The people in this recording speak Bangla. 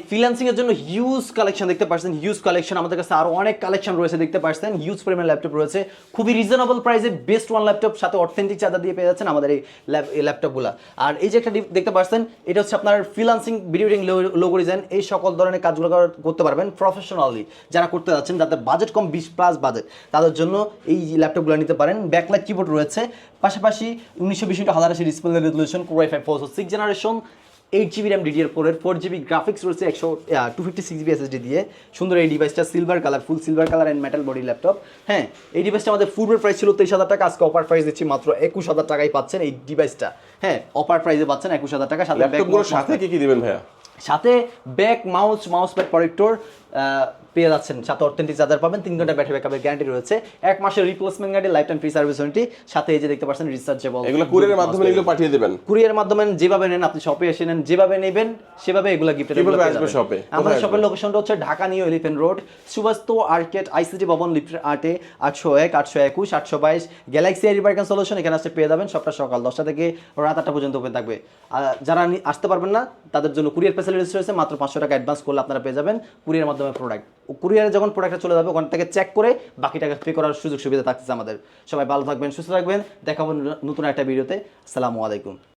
ফ্রিল্যান্সিং এর জন্য হিউজ কালেকশন দেখতে পাচ্ছেন, হিউজ কালেকশন। আমাদের কাছে আরো অনেক কালেকশন রয়েছে দেখতে পাচ্ছেন, হিউজ পরিমাণ ল্যাপটপ রয়েছে, খুবই রিজনেবল প্রাইসে বেস্ট ওয়ান ল্যাপটপ, সাথে অথেন্টিক চার্জার দিয়ে পেয়ে যাচ্ছেন আমাদের এই ল্যাপটপগুলো। আর এই যে একটা দেখতে পাচ্ছেন, এটা হচ্ছে আপনার freelancing, video editing, logo design, এই সকল ধরনের কাজগুলো করতে পারবেন প্রফেশনালি। যারা করতে যাচ্ছেন, যাদের বাজেট কম, 20+ বাজেট, তাদের জন্য এই ল্যাপটপগুলো নিতে পারেন। ব্যাকলাইট কিবোর্ড রয়েছে, পাশাপাশি 1920x1080 display resolution, Core i5 processor, 6th generation, 8GB RAM DDR4 4GB graphics রয়েছে, 256GB SSD দিয়ে। সুন্দর এই ডিভাইসটা, silver colour, full silver colour and metal body laptop. হ্যাঁ, এই ডিভাইসটা আমাদের পূর্বের প্রাইস ছিল 23,000 টাকা, আজকে অফার প্রাইস দিচ্ছি মাত্র 21,000 টাকায় পাচ্ছেন এই ডিভাইসটা। হ্যাঁ, অফার প্রাইসে পাচ্ছেন 21,000 টাকা। সাথে ল্যাপটপগুলোর সাথে কি দিবেন ভাইয়া? সাথে ব্যাক মাউস প্যাড প্রোটেক্টর পেয়ে যাচ্ছেন, সাথে অথেন্টিক চার্জার পাবেন, 3 ঘন্টা ব্যাটারি ব্যাকআপের গ্যারান্টি রয়েছে, 1 মাসের replacement guarantee, life time free service warranty. সাথে এই যে দেখতে পাচ্ছেন রিচার্জেবল। এগুলো কুরিয়ারের মাধ্যমে এগুলো পাঠিয়ে দিবেন? কুরিয়ারের মাধ্যমে যেভাবে নেন, আপনি শপে এসে নেন, যেভাবে নেবেন সেভাবে এগুলো গিফট। কিভাবে আসবে শপে? আমাদের শপের লোকেশনটা হচ্ছে Dhaka new elephant road, Subastu arcade, ICT ভবন, লিফটের 8-এ, 801, 821, 822, গ্যালাক্সি রিপার্কেন সলিউশন। এখানে আসতে পেয়ে যাবেন। সবটা সকাল 10টা থেকে রাত 8টা পর্যন্ত ওপেন থাকবে। আর যারা আসতে পারবেন না, তাদের জন্য কুরিয়ার ফ্যাসিলিটিস রয়েছে, মাত্র 500 টাকা অ্যাডভান্স করলে আপনারা পেয়ে যাবেন কুরিয়ার মাধ্যমে প্রোডাক্ট। কুরিয়ারে যখন প্রোডাক্টটা চলে যাবে, ওখান থেকে চেক করে বাকি টাকা পে করার সুযোগ সুবিধা থাকতেছে আমাদের। সবাই ভালো থাকবেন, সুস্থ থাকবেন, দেখাবো নতুন একটা ভিডিওতে। আসসালামু আলাইকুম।